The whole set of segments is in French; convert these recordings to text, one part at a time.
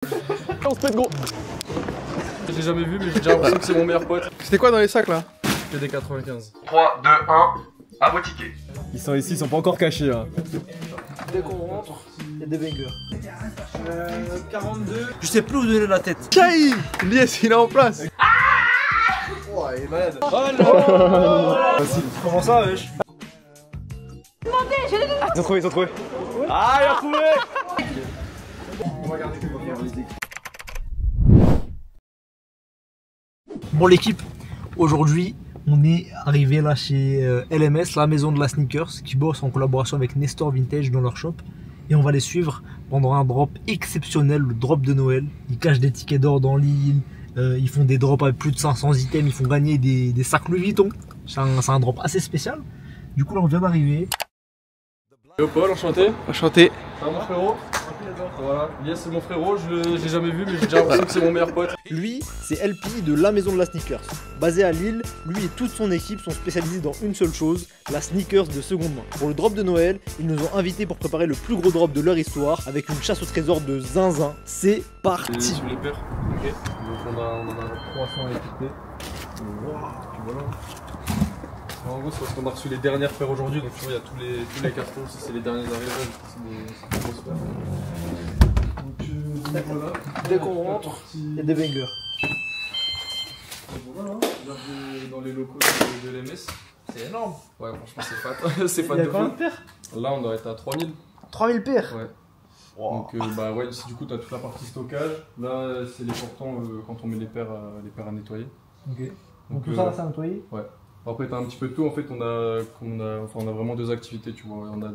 On se pète gros. Je l'ai jamais vu mais j'ai déjà l'impression que c'est mon meilleur pote. C'était quoi dans les sacs là? Que des 95. 3, 2, 1, à vos tickets. Ils sont ici, ils sont pas encore cachés. Hein. Dès qu'on rentre, il y a des bangers. 42. Je sais plus où donner la tête. Kai! Lies, il est en place. Oh, il est malade. Oh non. Comment ça, wesh? Ils ont trouvé, ils ont trouvé. Ah, il a trouvé. Bon l'équipe, aujourd'hui on est arrivé là chez LMS, la maison de la sneakers, qui bosse en collaboration avec Nestor Vintage dans leur shop. Et on va les suivre pendant un drop exceptionnel, le drop de Noël. Ils cachent des tickets d'or dans l'île, ils font des drops avec plus de 500 items, ils font gagner des sacs Louis Vuitton. C'est un drop assez spécial. Du coup là on vient d'arriver. Léopold, enchanté. Enchanté. Ça va mon frérot? Voilà, Lies c'est mon frérot, je l'ai jamais vu mais j'ai déjà l'impression que c'est mon meilleur pote. Lui, c'est LP de la maison de la sneakers. Basé à Lille, lui et toute son équipe sont spécialisés dans une seule chose, la sneakers de seconde main. Pour le drop de Noël, ils nous ont invités pour préparer le plus gros drop de leur histoire avec une chasse au trésor de zinzin. C'est parti. Sur les paires. Ok. Donc on en a 300 à équiper. Voilà. En gros, c'est parce qu'on a reçu les dernières paires aujourd'hui, donc tu vois, il y a tous les cartons, ça c'est les derniers arrivés, c'est des grosses paires. Donc voilà. Dès qu'on rentre, il y a des bangers. Voilà, bienvenue dans les locaux de l'MS. C'est énorme. Ouais, franchement, c'est fat. C'est fat Il y a de combien fou. de paires? Là, on doit être à 3000. 3000 paires. Ouais. Wow. Donc, bah ouais, ici, du coup, tu as toute la partie stockage. Là, c'est les portants quand on met les paires à nettoyer. Ok. Donc tout ça, c'est nettoyé? Ouais. Après, t'as un petit peu de tout. En fait, on a vraiment deux activités, tu vois. On a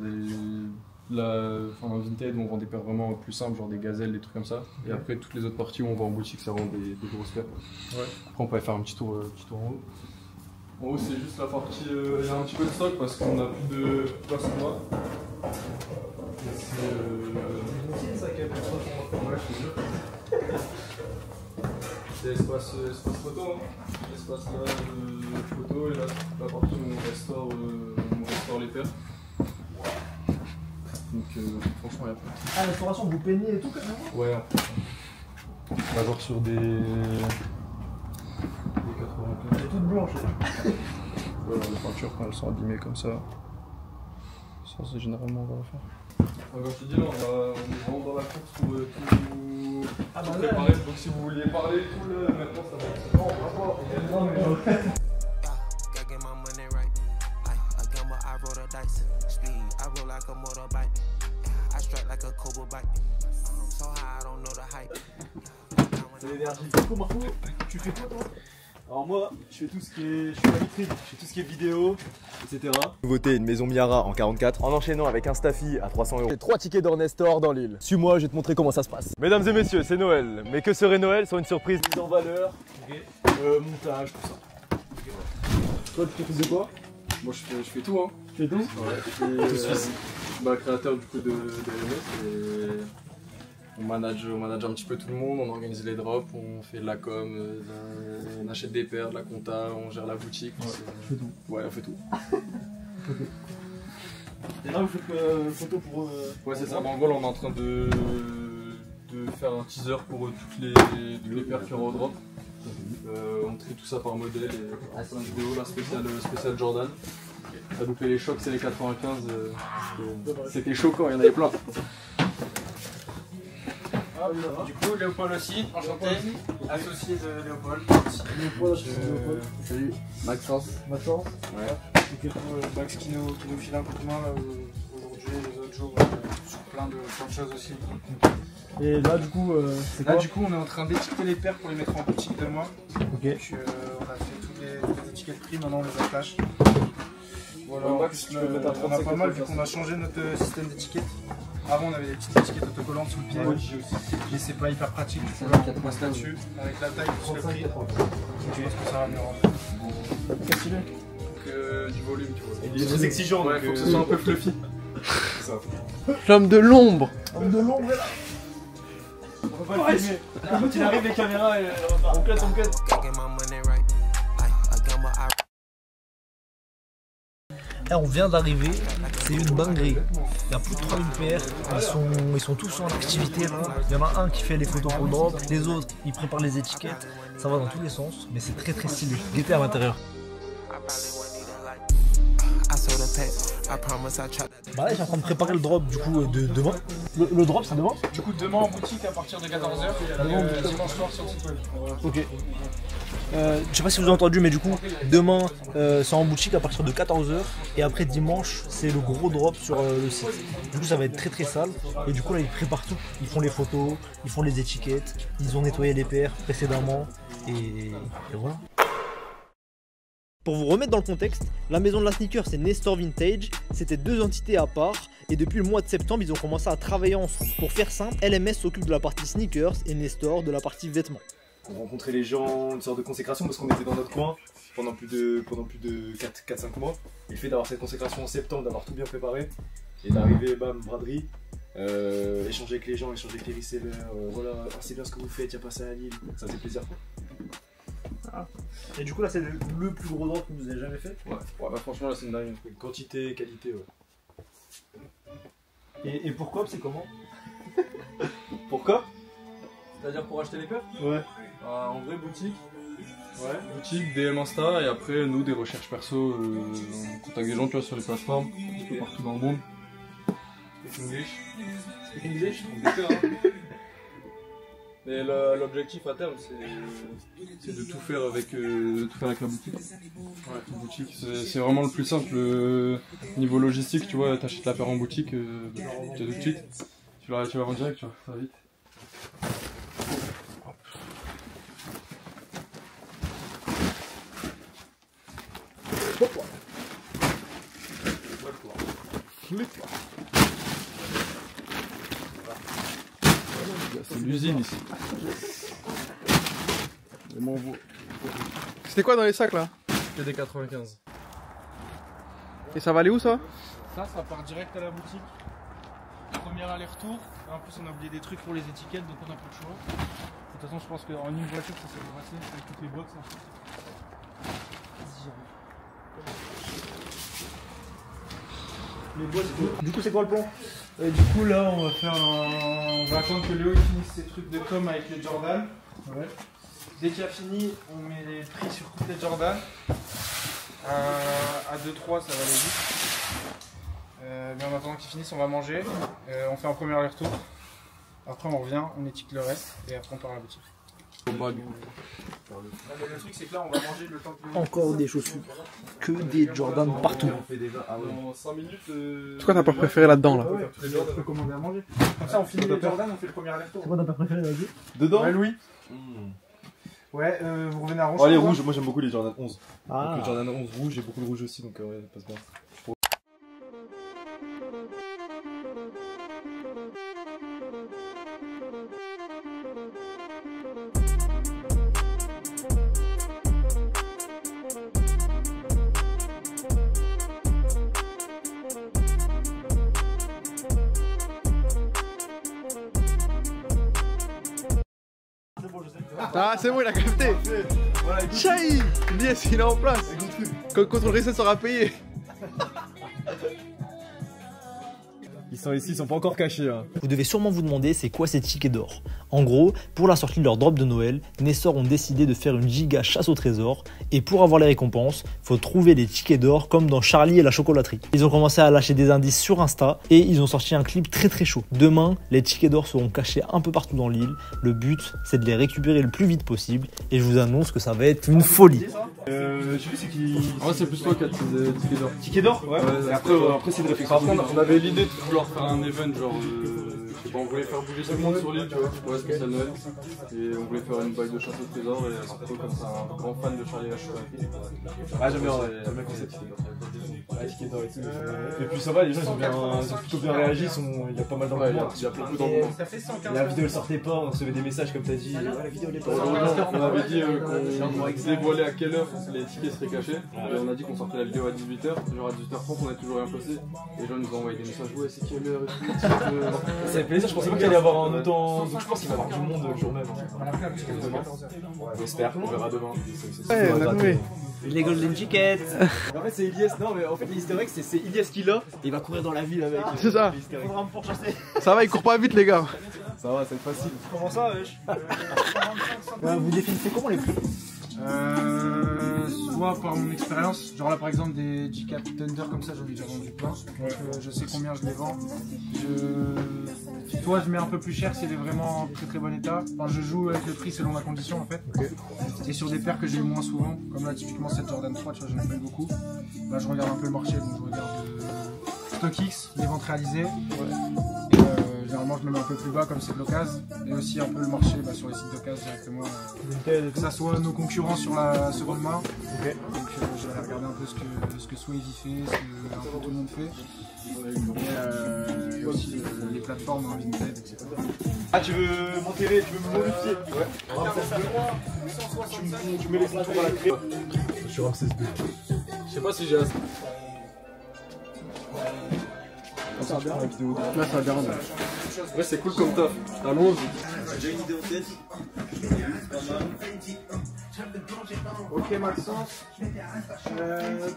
en vintage, où on vend des paires vraiment plus simples, genre des gazelles, des trucs comme ça. Okay. Et après, toutes les autres parties où on va en boutique, c'est vraiment des grosses paires. Ouais. Après, on peut aller faire un petit tour en haut. En haut, c'est juste la partie. Il y a un petit peu de stock parce qu'on a plus de place en bas. C'est ça qui a plus de stock. Ouais, je te jure. C'est espace photo, hein. Espace là de photo et là c'est la partie où on restaure les paires. Donc franchement il y a pas. Ah, restauration, vous peignez et tout quand même? Ouais. On va voir sur des 95. Elle est toute blanche. Voilà, les peintures quand elles sont abîmées comme ça. Ça c'est généralement on va le faire. Comme je te dis là on est vraiment dans la course pour tout préparer. Donc si vous vouliez parler et tout là, maintenant ça va être. Non, on va voir. C'est l'énergie. Du coup, Marco, tu fais quoi toi? Alors moi, je fais tout ce qui est, je fais la vitrine, je fais tout ce qui est vidéo, etc. Nouveauté, une maison Miara en 44, en enchaînant avec un Staffy à 300 €. 3 tickets d'or Nestor dans l'île. Suis-moi, je vais te montrer comment ça se passe. Mesdames et messieurs, c'est Noël. Mais que serait Noël sans une surprise mise en valeur, montage, tout ça. Okay. Toi, tu t'occupes de quoi? Moi je fais tout hein. Tu fais tout? Ouais, je suis créateur du coup de LMS et on manage un petit peu tout le monde, on organise les drops, on fait de la com, on achète des paires, de la compta, on gère la boutique. Ouais, je fais tout. Ouais, on fait tout. Okay. Et là vous faites photo pour... Ouais c'est ça, en gros là on est en train de faire un teaser pour toutes les paires qu'il y aura au drop. On trie tout ça par modèle et on fait une vidéo, la spéciale Jordan. Ça a loupé les chocs, c'est les 95, c'était choquant, il y en avait plein. Du coup, Léopold aussi, enchanté, associé de Léopold. Salut, Maxence. Maxence? Ouais. C'est Max qui nous file un coup de main aujourd'hui et les autres jours sur plein de choses aussi. Et là du coup, c'est quoi? Là du coup on est en train d'étiqueter les paires pour les mettre en boutique demain. Ok. Donc, on a fait toutes les étiquettes prix, maintenant on les attache. Voilà, en plus, on a pas mal vu qu'on a changé notre système d'étiquettes. Avant on avait des petites étiquettes autocollantes sous le pied. Ouais, et c'est pas hyper pratique, du coup là on passe là-dessus avec la taille plus le prix. Je pense que ça va mieux rendre. Qu'est-ce qu'il est? Donc du volume tu vois. Il est très exigeant, ouais, faut que ce soit un peu fluffy. C'est ça. L'homme de l'ombre. L'homme de l'ombre est là. On peut pas le filmer. Quand il arrive les caméras, on cut. Et on vient d'arriver C'est une dinguerie. Il y a plus de 3000 PR. Ils sont tous en activité là. Il y en a un qui fait les photos pour le drop. Les autres, ils préparent les étiquettes. Ça va dans tous les sens. Mais c'est très très stylé. Guettez à l'intérieur. Bah là, je suis en train de préparer le drop du coup de demain. Le drop, c'est demain? Du coup, demain en boutique à partir de 14h et dimanche soir sur le site web. Ok. Je sais pas si vous avez entendu, mais du coup, demain c'est en boutique à partir de 14h et après dimanche, c'est le gros drop sur le site. Du coup, ça va être très très sale et du coup, là, ils préparent tout. Ils font les photos, ils font les étiquettes, ils ont nettoyé les PR précédemment et voilà. Pour vous remettre dans le contexte, la maison de la sneaker c'est Nestor Vintage, c'était deux entités à part et depuis le mois de septembre ils ont commencé à travailler ensemble. Pour faire simple, LMS s'occupe de la partie sneakers et Nestor de la partie vêtements. On rencontrait les gens, une sorte de consécration parce qu'on était dans notre coin pendant plus de 4-5 mois. Et le fait d'avoir cette consécration en septembre, d'avoir tout bien préparé et d'arriver, bam, braderie, échanger avec les gens, échanger avec les resellers, voilà, oh, c'est bien ce que vous faites, y'a pas ça à Lille, ça fait plaisir quoi. Ah. Et du coup là c'est le plus gros drop que vous avez jamais fait. Ouais, bah, franchement là c'est une dingue. Quantité, qualité, ouais. Et pourquoi c'est comment? Pourquoi? C'est-à-dire pour acheter les paires? Ouais. En vrai boutique. Ouais. Boutique, DM Insta et après nous des recherches perso, on contacte des gens tu vois sur les plateformes, un peu partout dans le monde. Speak English. Speak English? On défait, hein. Mais l'objectif à terme c'est de tout faire avec la boutique. Ouais, la boutique c'est vraiment le plus simple. Niveau logistique, tu vois, t'achètes la paire en boutique, tu as tout de suite. Tu la vends direct, tu vois, ça va vite. C'est l'usine ici. C'était quoi dans les sacs là? C'était des 95. Et ça va aller où ça? Ça part direct à la boutique. Premier aller-retour. En plus, on a oublié des trucs pour les étiquettes, donc on a plus de choix. De toute façon, je pense qu'en une voiture, ça devrait passer avec toutes les box. Les boîtes. Du coup c'est quoi le plan? Du coup, là, on va attendre que Léo il finisse ses trucs de com avec les Jordan. Ouais. Dès qu'il a fini, on met les prix sur toutes les Jordan. À 2-3, ça va aller vite. Mais en attendant qu'ils finissent, on va manger. On fait un premier aller-retour. Après, on revient, on étiquette le reste et après, on part à la boutique. Le truc, c'est que là, on va manger le temps que... Encore des chaussures. Que des Jordan partout. En 5 minutes. C'est quoi ta paire préférée là-dedans là? Ouais, on peut commander à manger. Comme ça, on finit les Jordan, on fait le premier aller-retour. C'est quoi ta paire préférée, vas-y? Dedans? Ouais, Louis. Ouais, vous revenez à Rouge. Oh, les rouges, moi j'aime beaucoup les Jordan 11. Ah. Donc, le Jordan 11 rouge, j'ai beaucoup de rouge aussi, donc ouais, ça passe bien. Ah c'est bon, il a capté. Chai. Yes, il est en place. Quand le reset sera payé. Ils sont ici, ils sont pas encore cachés. Hein. Vous devez sûrement vous demander c'est quoi ces tickets d'or. En gros, pour la sortie de leur drop de Noël, Nestor ont décidé de faire une giga chasse au trésor et pour avoir les récompenses, faut trouver des tickets d'or comme dans Charlie et la chocolaterie. Ils ont commencé à lâcher des indices sur Insta et ils ont sorti un clip très très chaud. Demain, les tickets d'or seront cachés un peu partout dans l'île. Le but, c'est de les récupérer le plus vite possible et je vous annonce que ça va être une folie. Je sais plus c'est qui. Ouais, c'est plus toi qui as des tickets d'or. Ticket d'or? Ouais. Ouais, Après c'est une réflexion. Par contre, on avait l'idée de vouloir faire un event genre. Je sais pas, on voulait faire bouger tout le monde sur l'île, tu vois. Ouais, spécial Noël. Et on voulait faire une bague de chasse au trésor et un peu comme ça, un grand fan de Charlie et la chocolaterie. Ah, j'aime bien le concept. Ouais, ticket d'or et tout. Et puis ça va, les gens ils ont plutôt bien réagi, il y a pas mal d'engouement. Il y a beaucoup d'engouement. Ça fait 115. La vidéo elle sortait pas, on recevait des messages comme t'as dit. Ouais, la vidéo elle est pas On avait dit qu'on dévoilait à quelle heure les tickets seraient cachés. Et on a dit qu'on sortait la vidéo à 18h. Genre à 18h30, on a toujours rien posté. Les gens nous ont envoyé des messages. Ouais, c'est quelle heure et tout. Ça fait J'allais dire, je pensais pas qu'il allait y avoir un autant. Donc je pense qu'il va y avoir du monde le jour même. Demain. Ouais, j'espère, on verra demain. Ouais, on a trouvé. Les golden tickets. En fait, c'est Ilias. Non, mais en fait, l'easter egg, c'est Ilias qui l'a. Et il va courir dans la ville avec. C'est ça. Faudra me pourchasser. Ça va, il court pas vite, les gars. Ça va, c'est facile. Comment ça, wesh? Vous définissez comment les prix? Soit par mon expérience, genre là par exemple des G4 Thunder comme ça, j'en ai déjà vendu plein, donc je sais combien je les vends. Soit je mets un peu plus cher s'il est vraiment en très très bon état, enfin je joue avec le prix selon la condition en fait. Et sur des paires que j'ai eu moins souvent, comme là typiquement cette Jordan 3, tu vois, j'en ai pas eu beaucoup. Là je regarde un peu le marché, donc je regarde StockX, les ventes réalisées. Généralement je me mets un peu plus bas comme c'est de l'occasion, et aussi un peu le marché sur les sites d'occasion directement, que ça soit nos concurrents sur la seconde main. Donc je vais regarder un peu ce que Swavy fait, ce que un peu tout le monde fait, et aussi les plateformes en Vinted, etc. Ah, tu veux m'enterrer, tu veux me modifier? Ouais. Tu mets les contours à la clé. Sur un 16B. Je sais pas si j'ai assez. Là ça va bien. Ouais, c'est cool comme taf. Allons-y. J'ai déjà une idée en tête. Ok Maxence,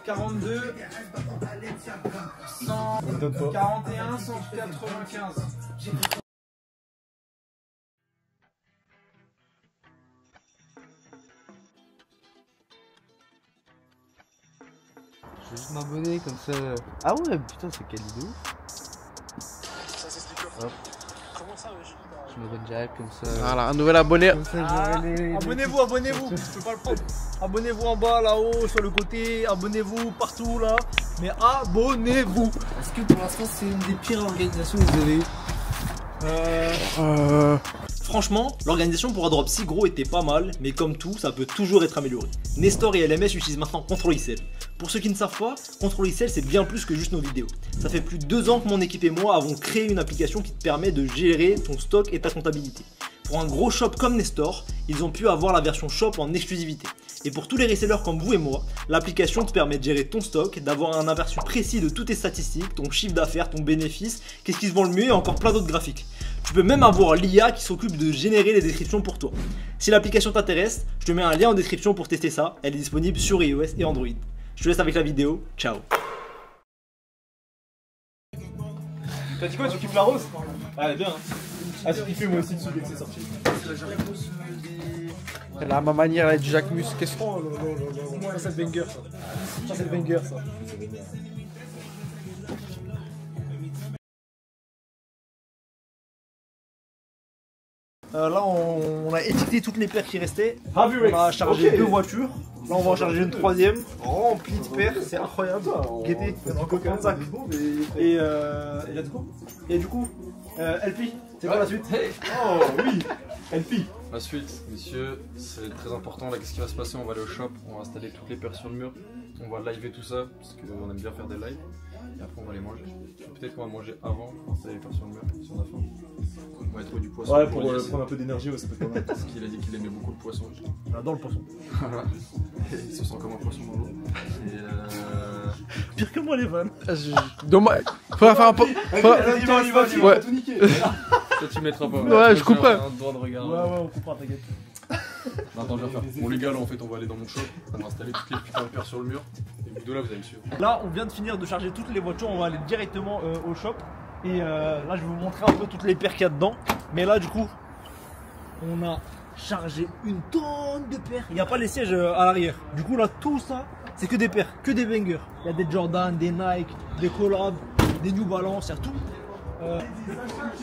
42, 141, 195. Je vais juste m'abonner comme ça. Ah ouais, putain, c'est quelle idée. Hop. Je m'abonne direct comme ça. Voilà, un nouvel abonné. Comme ça, Abonnez-vous, abonnez-vous. Je peux pas le prendre. Abonnez-vous en bas, là-haut, sur le côté. Abonnez-vous partout là. Mais abonnez-vous. Est-ce que pour l'instant, c'est une des pires organisations que vous avez eues? Franchement, l'organisation pour un drop si gros était pas mal, mais comme tout, ça peut toujours être amélioré. Nestor et LMS utilisent maintenant Control-ICL. Pour ceux qui ne savent pas, Control-ICL c'est bien plus que juste nos vidéos. Ça fait plus de 2 ans que mon équipe et moi avons créé une application qui te permet de gérer ton stock et ta comptabilité. Pour un gros shop comme Nestor, ils ont pu avoir la version shop en exclusivité. Et pour tous les resellers comme vous et moi, l'application te permet de gérer ton stock, d'avoir un aperçu précis de toutes tes statistiques, ton chiffre d'affaires, ton bénéfice, qu'est-ce qui se vend le mieux et encore plein d'autres graphiques. Tu peux même avoir l'IA qui s'occupe de générer les descriptions pour toi. Si l'application t'intéresse, je te mets un lien en description pour tester ça. Elle est disponible sur iOS et Android. Je te laisse avec la vidéo. Ciao. T'as dit quoi, tu kiffes la rose? Ah, elle est bien. Hein. Ah, j'ai kiffé moi aussi dessus dès que c'est sorti. Elle a à ma manière, elle est du Jacquemus. Qu'est-ce que Ça c'est le banger ça. Ça c'est le banger ça. Là on a étiqueté toutes les paires qui restaient. On a chargé 2 voitures. Là on va en charger une 3ème. Remplie de paires, c'est incroyable. Guettez, il y en a encore 45. Et du coup, LP, c'est quoi la suite? Oh oui, LP. La suite, messieurs, c'est très important. Là, qu'est-ce qui va se passer? On va aller au shop, on va installer toutes les paires sur le mur. On va liver tout ça, parce qu'on aime bien faire des lives. Et après, on va les manger. Peut-être qu'on va manger avant, installer les paires sur le mur, si on a faim. On va trouver du poisson. Ouais, pour prendre un peu d'énergie, ouais, ça peut être pas mal. Parce qu'il a dit qu'il aimait beaucoup le poisson. Dans le poisson. Voilà. Et il se sent comme un poisson dans l'eau. Pire que moi les vannes. Dommage. Faudra faire un peu. Il va tout niquer. Ça, tu mettras pas. Ouais, je coupe pas. Un droit de regard. Ouais, on coupera, t'inquiète. Non, attends, je vais faire. Bon, les gars, là, en fait, on va aller dans mon shop. On va installer toutes les putains de paires sur le mur. Et de là, vous allez me suivre. Là, on vient de finir de charger toutes les voitures, on va aller directement au shop. Et là, je vais vous montrer un peu toutes les paires qu'il y a dedans. Mais là, du coup, on a chargé une tonne de paires. Il n'y a pas les sièges à l'arrière. Du coup, là, tout ça, c'est que des paires, que des bangers. Il y a des Jordan, des Nike, des collabs, des New Balance, il y a tout.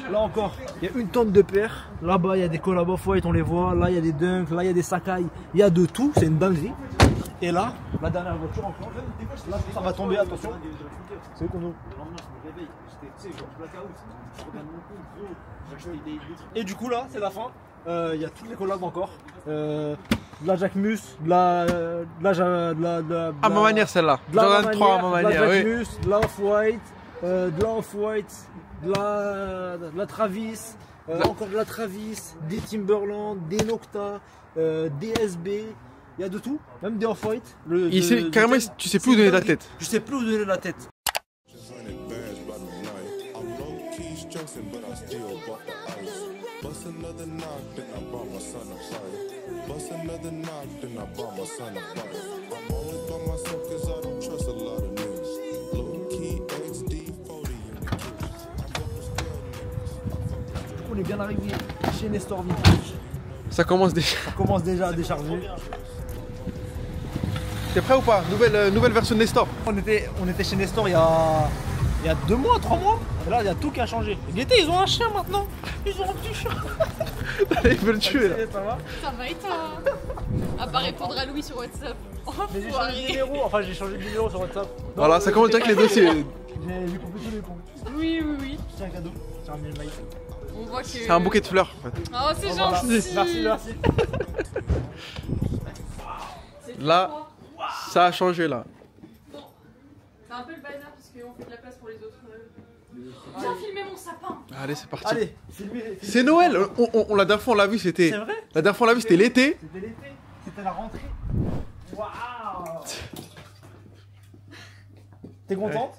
Là encore, il y a une tonne de paires. Là-bas, il y a des collabs off-white, on les voit. Là, il y a des Dunk, là, il y a des Sakai. Il y a de tout, c'est une dinguerie. Et là, la dernière voiture encore. Là, ça va tomber, attention. C'est qu'on ouvre. Et du coup, là, c'est la fin. Il y a toutes les collabs encore. De la Jacquemus, de la À ma manière, celle-là. Jordan 3 à ma manière, de la oui. Jacquemus, de la Off-White, de la Travis, encore de la Travis, des Timberland, des Nocta, des SB. Il y a de tout, même des Off-White. Carrément, tu sais plus où donner la tête. Je sais plus où donner la tête. stressing, but I still bought the ice. Bust another knock, then I bought my son a fire. Bust another knock, then I bought my son a fire. I'm always by myself cause I don't trust a lot of niggas. Low key XD40 in the kitchen. On est bien arrivé chez Nestor Vintage. Ça commence déjà. Ça commence déjà à décharger. T'es prêt ou pas? Nouvelle version de Nestor. On était chez Nestor il y a 2 mois, 3 mois. Et là, il y a tout qui a changé. Gaieté, ils ont un chien maintenant. Ils ont un petit chien. Ils veulent le tuer là. Ça va? Ça va et toi? À part répondre à Louis sur WhatsApp. Mais j'ai changé de numéro. Enfin, j'ai changé de numéro sur WhatsApp. Voilà, ça commence direct les dossiers. J'ai coupé tous les ponts. Oui. C'est un cadeau. C'est un mail. On voit que... C'est un bouquet de fleurs en fait. Oh, c'est Voilà. gentil. Merci. Là, ça a changé là. Bon, c'est un peu le bazar parce qu'on fait de la place pour les autres. Viens filmer mon sapin. Allez, c'est parti. Allez, filmez. C'est Noël. La dernière fois on l'a vu, c'était. C'est vrai? La dernière fois on l'a vu, c'était l'été. C'était l'été. C'était la rentrée. Waouh. T'es contente?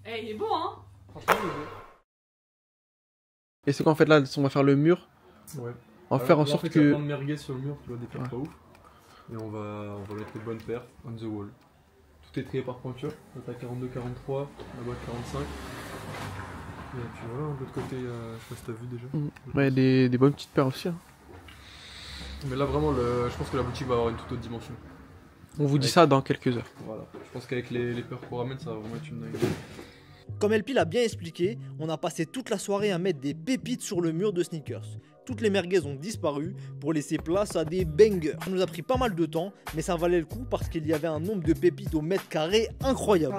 Eh, il est beau, hein? Franchement, il est beau. Et c'est quoi en fait là, on va faire le mur. Ouais. On va faire en sorte Il y a que. plein de merguez sur le mur, tu vois, des pierres pas ouf. Et on va mettre les bonnes paires on the wall. Tout est trié par pointure. Là t'as 42, 43, là-bas 45. Et puis voilà, de l'autre côté, je sais pas si t'as vu déjà. Ouais, des bonnes petites paires aussi. Hein. Mais là vraiment, je pense que la boutique va avoir une toute autre dimension. On vous dit ça dans quelques heures. Voilà. Je pense qu'avec les paires qu'on ramène, ça va vraiment être une dingue. Comme Elpi l'a bien expliqué, on a passé toute la soirée à mettre des pépites sur le mur de sneakers. Toutes les merguez ont disparu pour laisser place à des bangers. Ça nous a pris pas mal de temps, mais ça valait le coup parce qu'il y avait un nombre de pépites au mètre carré incroyable.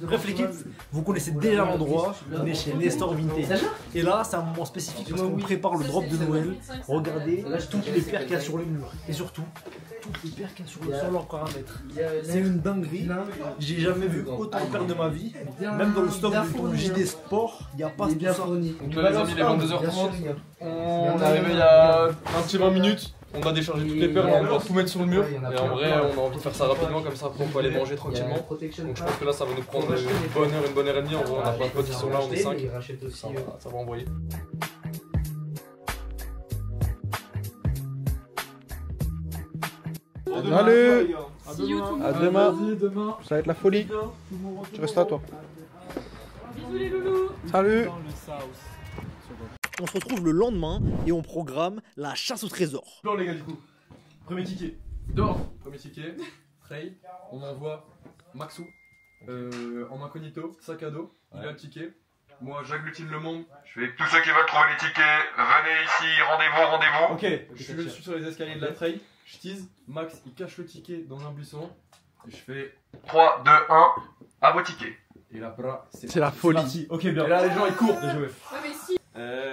Bref l'équipe, vous connaissez déjà l'endroit, on est chez Nestor Vintage. Et là, c'est un moment spécifique parce qu'on prépare le drop de Noël. Regardez toutes les paires qu'il y a sur le mur. Et surtout, toutes les paires qu'il y a sur leur paramètre. C'est une dinguerie. J'ai jamais vu autant de paires de ma vie. Même dans le stock du JD Sport, il n'y a pas tout ça. Donc là les amis, il est 22h30. On est arrivé il y a un petit 20 minutes. On a déchargé toutes les paires, on va tout mettre sur le mur. Et en vrai, on a envie de faire ça rapidement, comme ça après on peut aller manger tranquillement. Donc je pense que là ça va nous prendre une bonne heure et demie. En vrai, on a plein de potes qui sont là, on est 5. Ça va envoyer. Salut. See you tomorrow. À demain. Ça va être la folie. Tu restes là toi. Bisous les loulous. Salut. On se retrouve le lendemain et on programme la chasse au trésor. Dehors les gars du coup. Premier ticket. Dehors. Premier ticket. Trey. On envoie Maxou. En incognito. Sac à dos. Il a le ticket. Moi j'agglutine le monde. Je fais tous ceux qui veulent trouver les tickets. Venez ici. Rendez-vous. Ok. Je le suis sur les escaliers de la Trey. Je tease. Max il cache le ticket dans un buisson. Et je fais 3, 2, 1. À vos tickets. Et là C'est la folie. parti. Ok bien. Et là les gens ils courent de jouer. Ouais, mais si.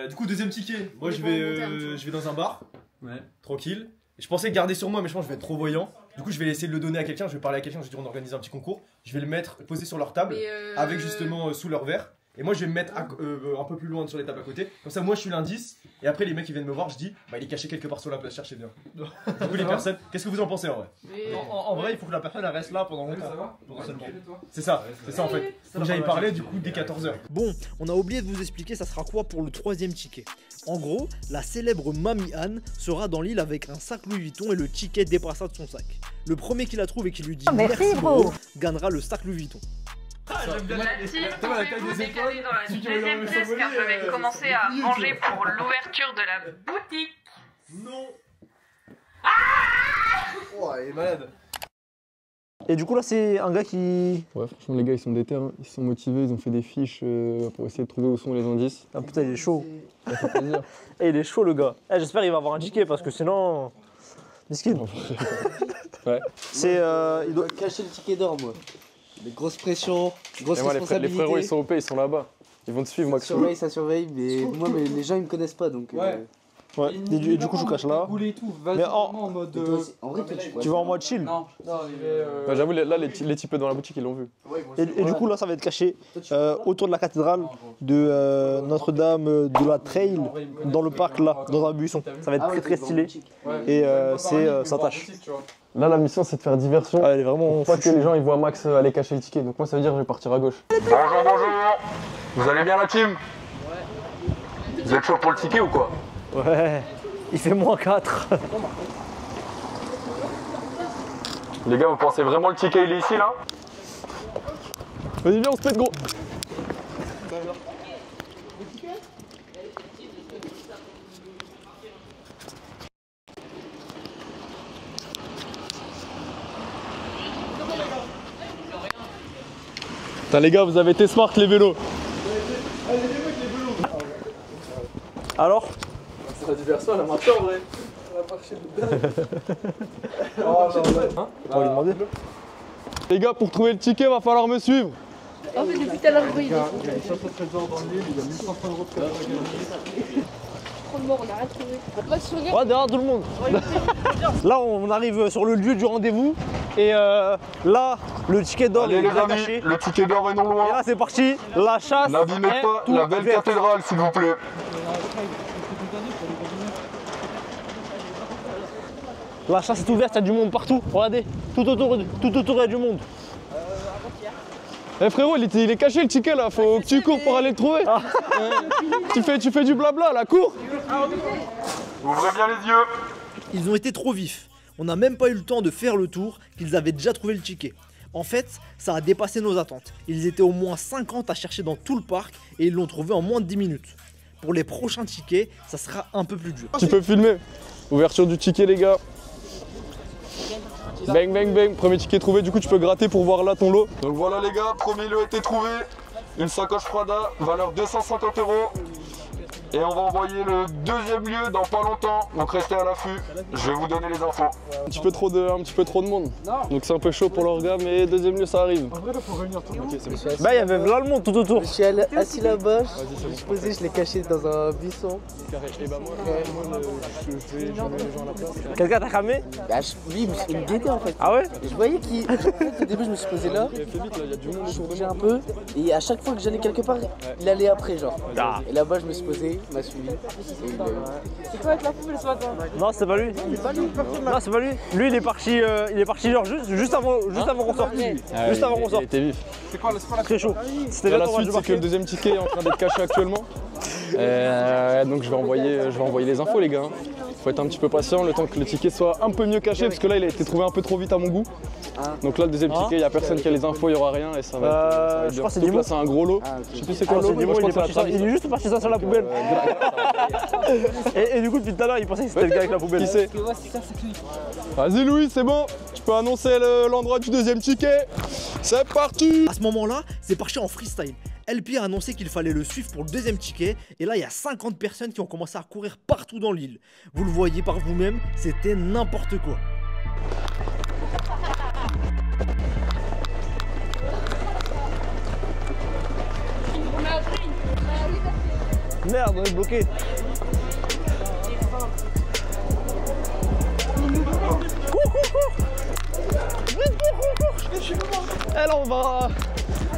Du coup, deuxième ticket. Moi, Mais je bon, long terme, tu vois. vais dans un bar, Ouais. tranquille. Et je pensais garder sur moi, mais je pense que je vais être trop voyant. Du coup, je vais essayer de le donner à quelqu'un. Je vais parler à quelqu'un. Je vais dire, on organise un petit concours. Je vais le mettre posé sur leur table, Mais avec justement sous leur verre. Et moi, je vais me mettre un peu plus loin sur les tables à côté. Comme ça, moi, je suis l'indice. Et après, les mecs qui viennent me voir, je dis, bah, il est caché quelque part sur la place. Cherchez bien. Du coup, les personnes, qu'est-ce que vous en pensez en vrai? Mais... En vrai, il faut que la personne elle reste là pendant Ça longtemps. va? Potentiellement. C'est ça en fait. Faut que j'aille parler du coup dès 14h. Bon, on a oublié de vous expliquer ça sera quoi pour le troisième ticket. En gros, la célèbre Mamie Anne sera dans l'île avec un sac Louis Vuitton et le ticket débrassade de son sac. Le premier qui la trouve et qui lui dit merci bro gagnera le sac Louis Vuitton. La team, pouvez-vous décaler dans la deuxième pièce car je vais commencer à manger pour l'ouverture de la boutique. Non. Oh, il est malade. Et du coup là c'est un gars qui... Ouais, franchement, les gars, ils sont déter, hein. Ils sont motivés, ils ont fait des fiches pour essayer de trouver où sont les indices. Ah putain il est chaud. Ça fait plaisir. Eh il est chaud le gars. Eh j'espère qu'il va avoir un ticket parce que sinon... Miskin. Ouais. C'est... il doit... Cacher le ticket d'or, moi. Les grosses pressions, grosses Et moi, les responsabilités. frérots, ils sont OP, ils sont là-bas. Ils vont te suivre, Max. Ça surveille, mais moi, mais les gens ils me connaissent pas donc. Ouais. Ouais, et du coup je cache là. Et tout. Mais en Mais toi aussi- en vrai, toi, tu vas en mode chill. Non, Ouais, j'avoue, là, les types dans la boutique, ils l'ont vu. Et du coup là ça va être caché autour de la cathédrale de Notre-Dame de la Trail dans le parc là, dans un buisson. Ça va être très très stylé et c'est ça tâche. Là, la mission, c'est de faire diversion. Ah, elle est vraiment Pas que les gens ils voient Max aller cacher le ticket. Donc, moi, ça veut dire que je vais partir à gauche. Bonjour. Vous allez bien, la team? Ouais. Vous êtes chaud pour le ticket ou quoi? Ouais, il fait -4. Les gars, vous pensez vraiment le ticket il est ici là? Vas-y, viens, on se pète gros. Putain les gars, vous avez été smart les vélos. Alors? C'est la diversion, elle a marché en vrai. Elle a marché de dingue. On va lui demander. Les gars, pour trouver le ticket, va falloir me suivre. Oh, mais depuis tout à l'heure, il y a 60 trésors dans l'île, il y a 1300 euros de cash à gagner. trop de morts, on a rien trouvé. Moi, si tu regardes. Ouais, derrière tout le monde. Là, on arrive sur le lieu du rendez-vous. Et là, le ticket d'or est bien caché. Le ticket d'or est non loin. Et là, c'est parti. La chasse. N'abîmez pas la belle cathédrale, s'il vous plaît. La chasse est ouverte, il y a du monde partout. Regardez, tout autour, il y a du monde. Eh frérot, il est caché le ticket là, faut que tu cours pour aller le trouver. Tu fais du blabla là, cours. Ouvrez bien les yeux. Ils ont été trop vifs. On n'a même pas eu le temps de faire le tour qu'ils avaient déjà trouvé le ticket. En fait, ça a dépassé nos attentes. Ils étaient au moins 50 à chercher dans tout le parc et ils l'ont trouvé en moins de 10 minutes. Pour les prochains tickets, ça sera un peu plus dur. Tu peux filmer. Ouverture du ticket les gars. Bang bang bang, premier ticket trouvé, du coup tu peux gratter pour voir là ton lot. Donc voilà les gars, premier lot a été trouvé. Une sacoche Prada, valeur 250 €. Et on va envoyer le deuxième lieu dans pas longtemps. Donc restez à l'affût, je vais vous donner les infos. Un petit peu trop de monde. Donc c'est un peu chaud pour leur gars, mais deuxième lieu ça arrive. En vrai là faut réunir tout le monde. Bah il y avait là le monde tout autour. Je suis assis là-bas, je suis posé, je l'ai caché dans un buisson. Et bah moi je vais les gens à la place. Quelqu'un t'a cramé? Bah, oui, il me guettait en fait. Ah ouais? Je voyais qu'il. En fait, au début, je me suis posé là, Fais vite là, il y a du monde je autour de bougeais moi. un peu, et à chaque fois que j'allais quelque part, il allait après, genre. Ah. Et là-bas, je me suis posé, il m'a suivi. C'est quoi avec la poubelle ce matin? Non, c'est pas lui. Non, c'est pas lui. Lui, il est parti genre juste avant qu'on sorte. Juste avant qu'on sorte. Il était vif. C'est quoi la Très chaud. C'était Là, là la suite, c'est que le deuxième ticket est en train d'être caché actuellement. Donc je vais envoyer les infos les gars. Faut être un petit peu patient le temps que le ticket soit un peu mieux caché parce que là il a été trouvé un peu trop vite à mon goût. Donc là le deuxième ticket, il n'y a personne qui a les infos, il n'y aura rien et ça va être. Je crois que c'est Donc Nimo. là c'est un gros lot. Je sais plus c'est quoi le lot. Nimo, il est juste parti ça sur la poubelle. Et du coup depuis tout à l'heure il pensait que c'était le gars avec la poubelle. Qui c'est? Vas-y Louis, c'est bon. Tu peux annoncer l'endroit du deuxième ticket. C'est parti. À ce moment-là, c'est parti en freestyle. LP a annoncé qu'il fallait le suivre pour le deuxième ticket et là il y a 50 personnes qui ont commencé à courir partout dans l'île. Vous le voyez par vous-même, c'était n'importe quoi. Merde, on est bloqué. Cours. Vite, cours. Et là on va.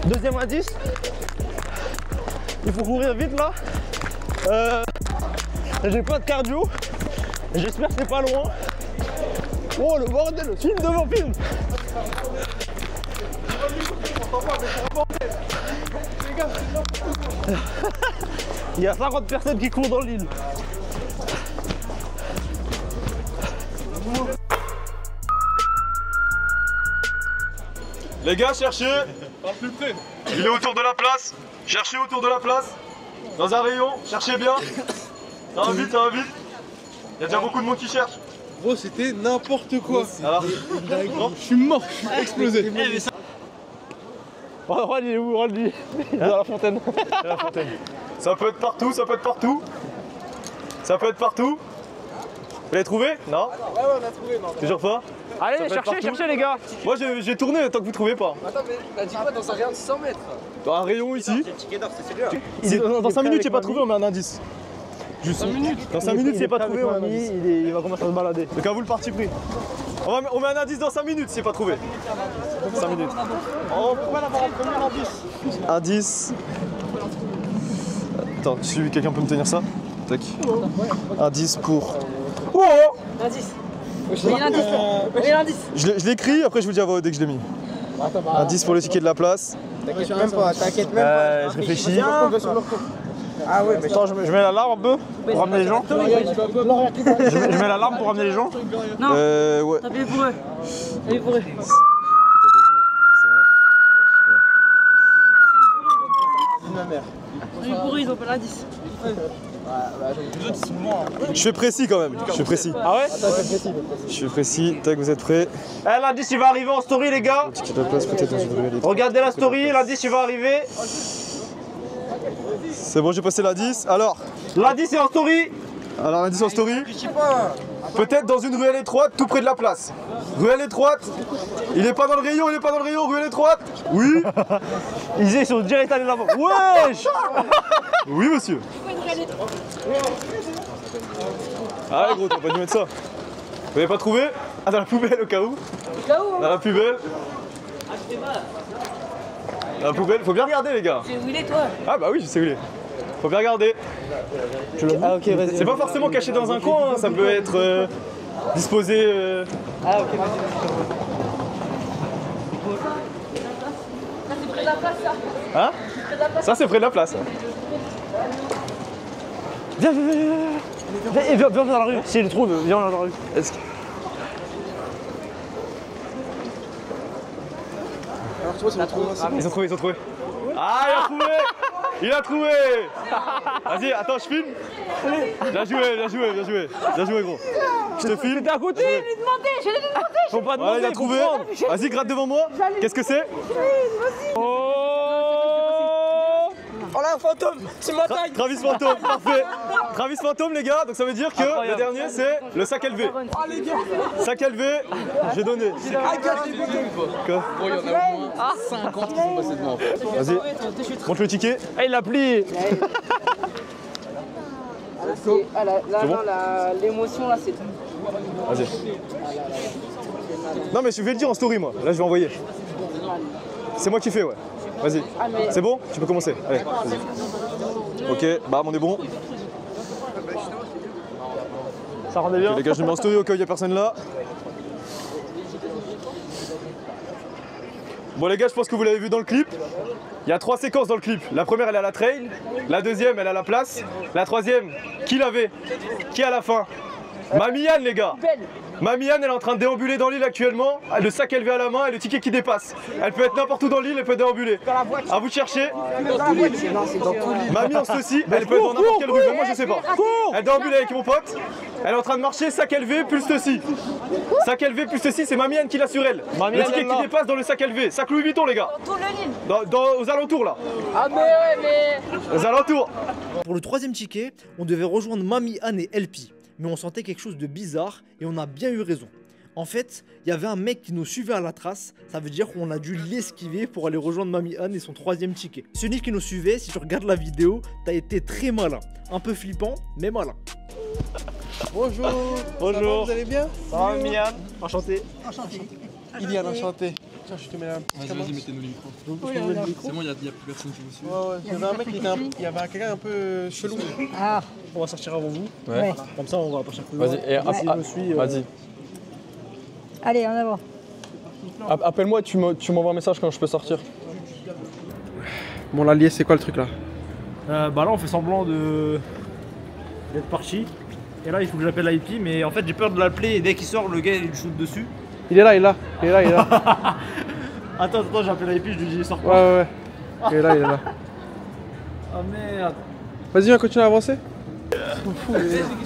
Deuxième indice. Il faut courir vite là. J'ai pas de cardio. J'espère que c'est pas loin. Oh le bordel, film devant film. Il y a 50 personnes qui courent dans l'île. Les gars, cherchez. Parle plus près. Il est autour de la place. Cherchez autour de la place. Dans un rayon, cherchez bien. Ça va vite, ça va vite. Il y a déjà beaucoup de monde qui cherche. Gros, c'était n'importe quoi. Alors, Je suis mort, je suis explosé. Regarde, il est où? Regarde, il est dans la fontaine. ça peut être partout, ça peut être partout. Ça peut être partout. Vous l'avez trouvé? Non? Ouais, on a trouvé, non. Toujours pas? Allez, cherchez les gars. Moi j'ai tourné tant que vous trouvez pas. Attends, mais t'as dit quoi dans un rayon de 100 mètres? Dans un rayon ici. Le ticket d'or, c'est celui-là. Dans 5 minutes, j'ai pas trouvé, on met un indice. Juste 5 minutes. Dans 5 minutes, c'est pas trouvé, on met un indice. Il va commencer à se balader. Donc à vous le parti pris. On met un indice dans 5 minutes si c'est pas trouvé. 5 minutes. On pourrait l'avoir en premier indice. Indice. Attends, si quelqu'un peut me tenir ça? Tac. Indice pour. Oh! Indice. L'indice. Je l'écris, après je vous dis à voix haute dès que je l'ai mis. Indice pour le ticket de la place. T'inquiète même pas, t'inquiète même pas. Je réfléchis. Ah ouais, mais attends, je mets l'alarme un peu pour ramener les gens. Je mets l'alarme pour ramener les gens. Non, ouais. t'as pour eux. T'as pour eux. Pour eux, ils ont pas l'indice. Je suis précis quand même, je suis précis. Ah ouais? Je suis précis, tac, vous êtes prêts? Eh, l'indice il va arriver en story, les gars. Ticket de place peut-être dans une ruelle. Regardez la story, l'indice il va arriver. C'est bon, j'ai passé l'indice. Alors, L'indice est en story. alors l'indice en story. Peut-être dans une ruelle étroite, tout près de la place. Ruelle étroite. Il est pas dans le rayon, il est pas dans le rayon. Ruelle étroite. Oui. Ils sont direct allés là-bas. Wesh. Oui, monsieur. Ah ouais, gros, t'as pas dû mettre ça. Vous avez pas trouvé? Ah, dans la poubelle au cas où. Dans la poubelle. Dans la poubelle, faut bien regarder les gars. C'est où il est, toi? Ah bah oui, je sais où il est. Faut bien regarder. Ah ok, vas-y. C'est pas forcément caché dans un coin, hein, ça peut être disposé. Ah, ok, vas-y. Ça, c'est près de la place, ça. Hein? Ça c'est près de la place. Viens dans la rue. Si il le trouve, viens dans la rue. Est-ce que... Ils ont trouvé, ils ont trouvé. Ah, il a trouvé! Il a trouvé! Vas-y, attends, je filme. Bien joué, bien joué, bien joué. Bien joué, gros. Je te filme. T'es à côté? Je l'ai demandé, je l'ai demandé. Faut pas demander. Voilà, il a trouvé. Vas-y, gratte devant moi. Qu'est-ce que c'est? Oh là, un fantôme! C'est ma taille! Travis Fantôme, parfait. Travis Fantôme, les gars. Donc ça veut dire que le dernier, c'est le sac à lever. Sac à lever, j'ai donné. Quoi? Bon, il y en a au moins 50 qui sont passés devant. Vas-y, montre le ticket. Ah, il l'a plié! L'émotion, là, c'est tout. Vas-y. Non mais je vais le dire en story moi, là je vais envoyer. C'est moi qui fais, ouais. Vas-y. C'est bon? Tu peux commencer. Allez, vas-y. Ok, bam, on est bon. Ça rendait bien? Ok, les gars, je le mets en story au cas où il n'y a personne là. Bon les gars, je pense que vous l'avez vu dans le clip. Il y a 3 séquences dans le clip. La première, elle est à la trail. La deuxième, elle est à la place. La troisième, qui l'avait? Qui à la fin? Mamie Anne, les gars. Mamie Anne, elle est en train de déambuler dans l'île actuellement. Le sac élevé à la main et le ticket qui dépasse. Elle peut être n'importe où dans l'île, elle peut déambuler. À vous de chercher. Mamie en ceci, elle peut être dans n'importe quelle rue. Mais moi, je sais pas. Elle déambule avec mon pote. Elle est en train de marcher, sac élevé plus ceci. Sac élevé plus ceci, c'est Mamie Anne qui l'a sur elle. Le ticket qui dépasse dans le sac élevé. Sac Louis Vuitton, les gars. Tout le Nil. Aux alentours là. Ah, mais ouais, mais. Aux alentours. Pour le troisième ticket, on devait rejoindre Mamie Anne et LP. Mais on sentait quelque chose de bizarre et on a bien eu raison. En fait, il y avait un mec qui nous suivait à la trace, ça veut dire qu'on a dû l'esquiver pour aller rejoindre Mamie Anne et son troisième ticket. Celui qui nous suivait, si tu regardes la vidéo, t'as été très malin. Un peu flippant, mais malin. Bonjour. Bonjour. Ça va, vous allez bien? Ça va, Mamie Anne? Enchanté. Ilian, enchanté. Tiens, je te mets la Vas-y, mettez-nous les micros. C'est bon, il n'y a plus personne qui vous suit. Ouais, il y avait un mec, il y avait quelqu'un un peu chelou. Ah. On va sortir avant vous. Ouais. Comme ça, on va pas chaque fois. Vas-y, et je me suis. vas-y. Allez, en avant. Appelle-moi, tu m'envoies un message quand je peux sortir. Bon, l'allié, c'est quoi le truc là? Bah là, on fait semblant d'être parti. Et là, il faut que j'appelle l'IP, mais en fait, j'ai peur de l'appeler et dès qu'il sort, le gars il shoot dessus. Il est là, il est là. Il est là, il est là. Attends, j'appelle l'IP, je lui dis, il sort Ouais, pas. ouais, ouais. Il est là, il est là. Ah merde. Vas-y, on continue à avancer.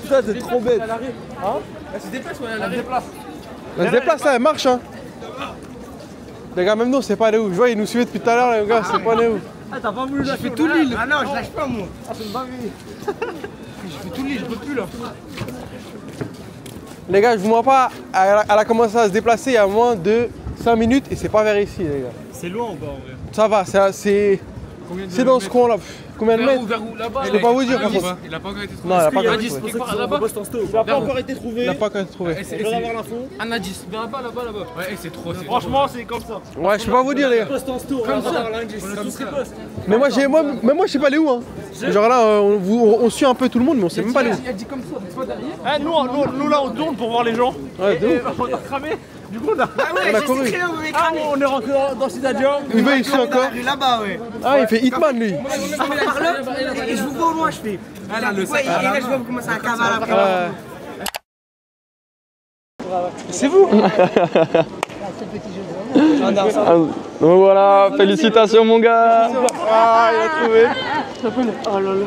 Putain, t'es trop bête. Elle se déplace, là, elle marche, hein. Les gars, même nous, on sait pas aller où. Je vois, ils nous suivaient depuis tout à l'heure, les gars, c'est pas aller où. Ah, t'as pas voulu lâcher tout l'île. Ah non, je lâche pas, moi. Ah, c'est une dinguerie. Je fais tout l'île, je peux plus là. Les gars, je vous mens pas, elle a commencé à se déplacer il y a moins de 5 minutes et c'est pas vers ici, les gars. C'est loin ou pas en vrai? Ça va, c'est dans ce coin là. Combien de mètres? Vers où? Là-bas. Je peux pas vous dire, par contre. Il a pas encore été trouvé. Non, il a pas encore été Indice, trouvé. quelque part là-bas. Il a pas encore été trouvé. Il a pas encore été trouvé. Je viens d'avoir l'info. Un indice. Là-bas, là-bas. Ouais, c'est trop. Franchement, c'est comme ça. Ouais, je peux pas vous dire, les gars. Poste en sto. Comme ça. Mais moi, je sais pas aller où, hein. Genre là, on suit un peu tout le monde, mais on sait même pas aller où. Elle dit comme ça, c'est pas derrière. Eh, nous là, on tourne pour voir les gens. Ouais, de ouf. On va cramer. Du coup, on a couru. Ah, on est rentré dans le stadium. Il va ici encore. Là-bas, ouais. Ah, il fait Hitman lui. Et je vous vois au loin, je fais. Voilà, le sac. Et là, je vois comment ça cavale après. C'est vous. Donc voilà, félicitations mon gars. Ah, il a trouvé. Oh là là.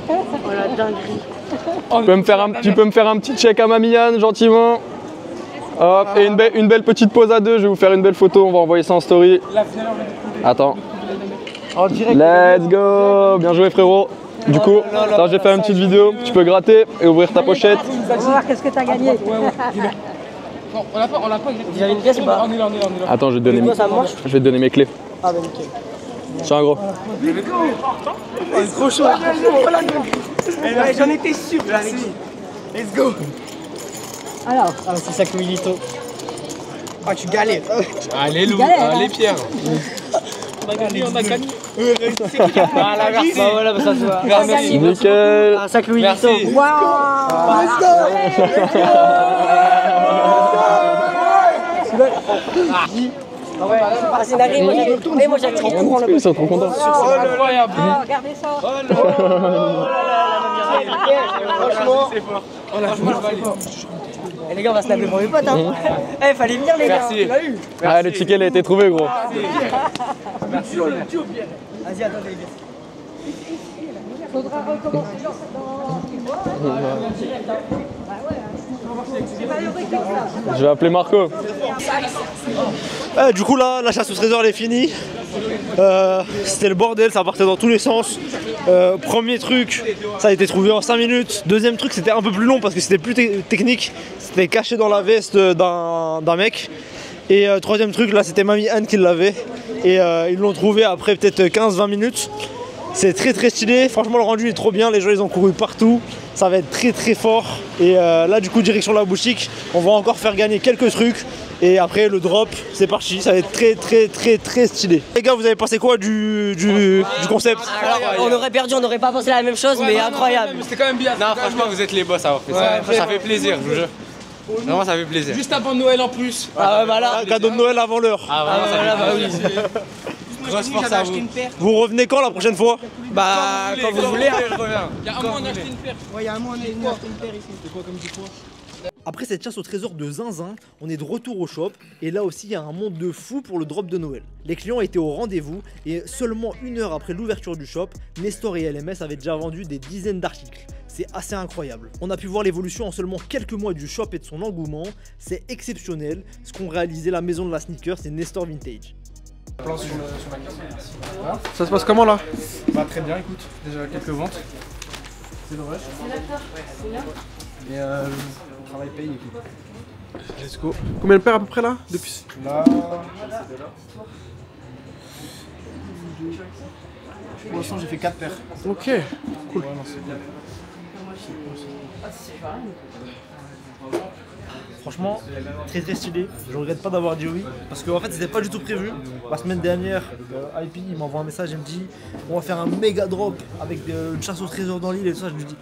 Oh la dinguerie. Tu peux me faire un petit check à Mamie Anne, gentiment. Hop, et une belle petite pause à deux, je vais vous faire une belle photo, on va envoyer ça en story. Attends. Let's go. Bien joué frérot. Du coup, là j'ai fait une petite vidéo, tu peux gratter et ouvrir ta pochette. On va voir qu'est-ce que t'as gagné. Non, on l'a pas Vous avez une pièce ou pas? On est là. Attends, je vais te donner mes clés. Ah bah nickel. Tiens gros. C'est trop chaud. J'en étais sûr. Let's go. Alors, c'est ça que Milito. Ah, tu galères. Allez Lou, allez Pierre. On a gagné. Voilà, merci. voilà, ça se voit. Merci. Nickel. Un sac Louis Merci. Vuitton. Waouh. Let's go. C'est une arrivée, moi j'ai trop courant là. Ils sont trop contents. C'est incroyable. Oh, regardez ça. Franchement, c'est fort. Et les gars, on va se laver pour mes potes, hein. Eh, fallait venir, les gars. Merci. Tu l'as eu. Ah, le ticket il a été trouvé gros. Vas-y, attendez. Faudra recommencer genre Je vais appeler Marco. Du coup là, la chasse au trésor elle est finie. C'était le bordel, ça partait dans tous les sens. Premier truc, ça a été trouvé en 5 minutes. Deuxième truc, c'était un peu plus long parce que c'était plus technique. C'était caché dans la veste d'un mec. Et troisième truc, là c'était Mamie Anne qui l'avait. Et ils l'ont trouvé après peut-être 15-20 minutes. C'est très très stylé, franchement le rendu est trop bien, les gens ils ont couru partout, ça va être très très fort. Et là du coup direction la boutique, on va encore faire gagner quelques trucs. Et après le drop, c'est parti, ça va être très très très très stylé. Les gars, vous avez pensé quoi du concept? alors, on aurait perdu, on n'aurait pas pensé la même chose, mais incroyable. C'était quand même bien. Non, franchement, vous êtes les boss à avoir fait ça. Ça fait plaisir, je vous jure. Vraiment, ça fait plaisir. Juste avant Noël en plus. Ah ouais, voilà. Cadeau de Noël avant l'heure. Ah, vraiment, ça fait bah oui. grosse force à vous. Vous revenez quand la prochaine fois? Bah, quand vous voulez. Il y a un mois on a acheté une paire. Ouais, il y a un mois on a acheté une paire ici. C'est quoi comme du poids? Après cette chasse au trésor de zinzin, on est de retour au shop et là aussi il y a un monde de fou pour le drop de Noël. Les clients étaient au rendez-vous et seulement 1 heure après l'ouverture du shop, Nestor et LMS avaient déjà vendu des dizaines d'articles. C'est assez incroyable. On a pu voir l'évolution en seulement quelques mois du shop et de son engouement. C'est exceptionnel ce qu'ont réalisé la maison de la sneaker, c'est Nestor Vintage. Ça se passe comment là? Bah très bien, écoute, déjà quelques ventes. C'est le rush. Et le travail paye, écoute. Let's go. Combien de paires à peu près là depuis? Là, pour l'instant j'ai fait 4 paires. Ok, cool. Ouais, non, c'est bien. Franchement, très très stylé. Je regrette pas d'avoir dit oui parce qu'en fait c'était pas du tout prévu. La semaine dernière, IP il m'envoie un message, il me dit on va faire un méga drop avec une chasse au trésor dans l'île et tout ça. Je lui dis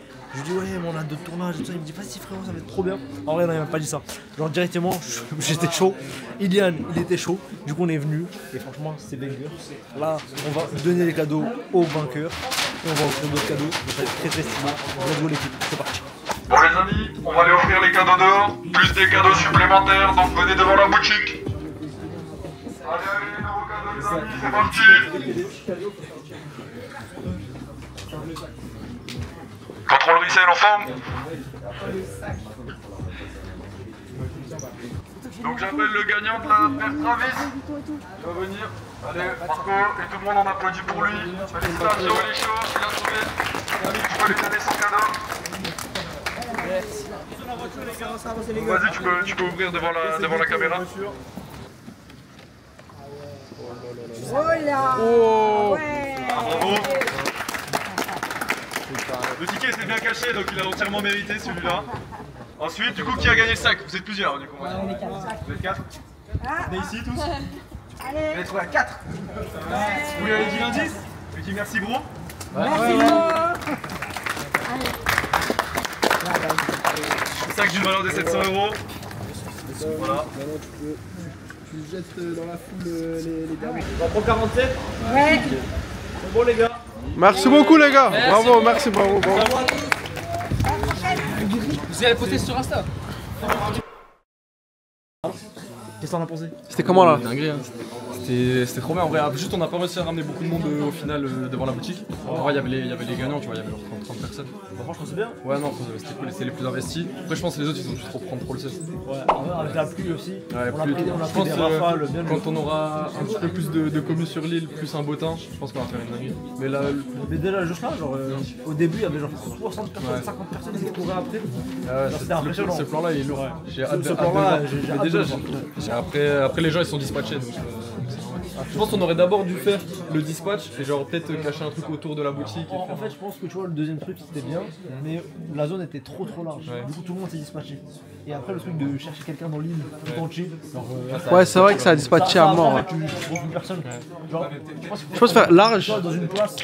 ouais mais on a 2 tournages et tout ça. Il me dit vas-y frérot, ça va être trop bien. En vrai non, il m'a pas dit ça. Genre directement j'étais chaud. Ilian il était chaud. Du coup on est venu et franchement c'est banger. Là on va donner les cadeaux aux vainqueurs et on va offrir d'autres cadeaux. Donc ça va être très très stylé. Let's go l'équipe, c'est parti. Bon les amis, on va aller offrir les cadeaux dehors, plus des cadeaux supplémentaires, donc venez devant la boutique. Allez, nouveaux cadeaux les amis, c'est parti. Contrôle Ricel en forme. Donc j'appelle le gagnant de la paire Travis. Il va venir. Allez, Marco, et tout le monde en applaudit pour lui. Félicitations, il est chaud, il a trouvé. Tu peux lui donner son cadeau. Vas-y, tu peux ouvrir devant la caméra. Oh là. Ouais. Bravo. Le ticket était bien caché, donc il a entièrement mérité celui-là. Ensuite, du coup, qui a gagné le sac? Vous êtes plusieurs, du coup. On est 4. Vous êtes 4? On est ici tous? Allez. Vous êtes trouvé à 4. Vous lui avez dit l'indice? Je lui dis merci gros. Merci gros. Le sac d'une valeur de 700 €. Voilà. Tu jettes dans la foule les derniers. On prend 47. Ouais. C'est bon les gars. Merci beaucoup les gars. Bravo, merci, bravo. Vous allez poster sur Insta. Qu'est-ce que t'en as pensé? C'était comment là? Dinguerie, hein. C'était trop bien en vrai. Juste on n'a pas réussi à ramener beaucoup de monde au final devant la boutique. En vrai il y avait les gagnants, tu vois, il y avait genre 30 personnes. Bah, franchement c'est bien. Ouais non, c'était cool, c'était les plus investis. Après je pense que les autres ils ont juste trop prendre trop le 16. Ouais, avec la pluie aussi. Ouais, on a plus, pris je des pense rafales bien. quand on aura un petit peu plus de communes sur l'île, plus un beau temps, je pense qu'on va faire une dinguerie. Mais là, mais déjà juste là, genre au début il y avait genre 60 personnes, ouais. 50 personnes qui couraient après. C'était impressionnant. Ce plan là il est lourd. J'ai hâte Ce plan là, mais déjà après les gens ils sont dispatchés donc je pense qu'on aurait d'abord dû faire le dispatch et genre peut-être cacher un truc autour de la boutique. En fait je pense que tu vois le deuxième truc c'était bien, mais la zone était trop large. Ouais. Du coup tout le monde s'est dispatché. Et après le truc de chercher quelqu'un dans l'île tout entier. Ouais, c'est vrai que ça a dispatché à mort. En fait, tu trouves une personne. Genre, je pense faire large. Tu vois, dans une place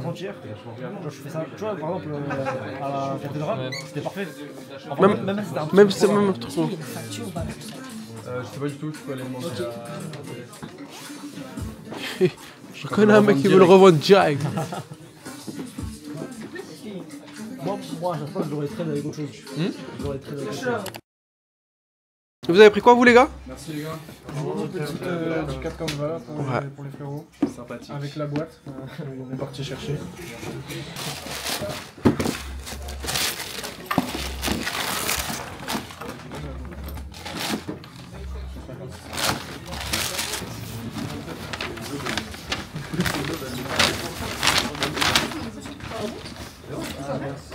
entière. Genre, je fais ça. Tu vois, par exemple, à la cathédrale, c'était parfait. Enfin, même c'était un peu. Même c'est même trop. Je sais pas du tout, tu peux aller demander Je connais un mec qui veut le revendre direct. Moi, à chaque fois, je l'aurais traîné avec autre chose. J'aurais traîné avec autre chose. Vous avez pris quoi vous les gars? Merci les gars. Une petite du 4 Canva pour les frérots. Sympathique. Avec la boîte, on est parti chercher.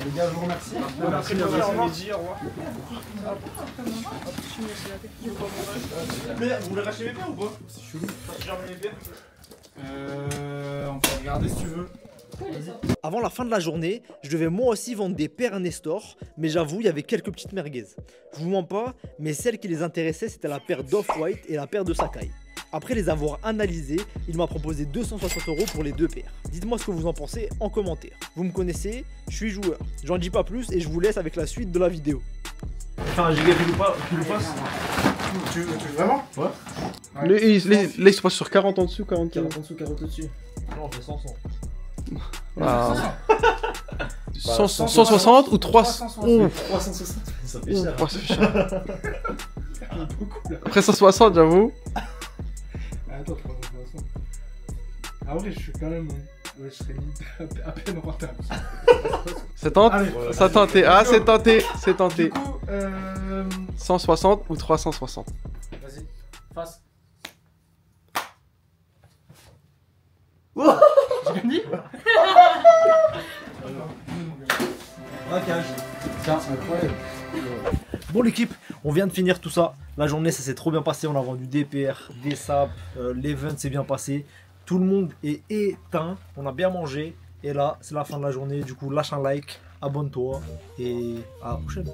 Les gars, je vous remercie. Merci de m'avoir dit, au revoir. Mais vous voulez racheter mes paires ou pas? C'est chelou. J'ai ramené mes paires. On peut regarder si tu veux. Avant la fin de la journée, je devais moi aussi vendre des paires à Nestor, mais j'avoue, il y avait quelques petites merguez. Je vous mens pas, mais celle qui les intéressait, c'était la paire d'Off-White et la paire de Sakai. Après les avoir analysées, il m'a proposé 260 € pour les deux paires. Dites-moi ce que vous en pensez en commentaire. Vous me connaissez, je suis joueur. J'en dis pas plus et je vous laisse avec la suite de la vidéo. Enfin, j'ai gagné tu le passes. Tu vraiment? Ouais. Là il se passe sur 40 en dessous, 40 en dessous, 40 au-dessus. Non, on fait 100. Wow. 160 ou 300? 360. Ça fait cher. Ça fait cher. Après 160 j'avoue. Attends, 360. Ah ouais, je suis quand même... Ouais, je serais limite à peine rentable. C'est tenté. Ça tenté. Ah, c'est tenté. C'est tenté. Du coup, 160 ou 360? Vas-y, face. J'ai gagné. Tiens, incroyable. Bon l'équipe, on vient de finir tout ça. La journée ça s'est trop bien passé, on a vendu des PR, des sapes, l'event s'est bien passé. Tout le monde est éteint, on a bien mangé. Et là, c'est la fin de la journée, du coup lâche un like, abonne-toi et à la prochaine.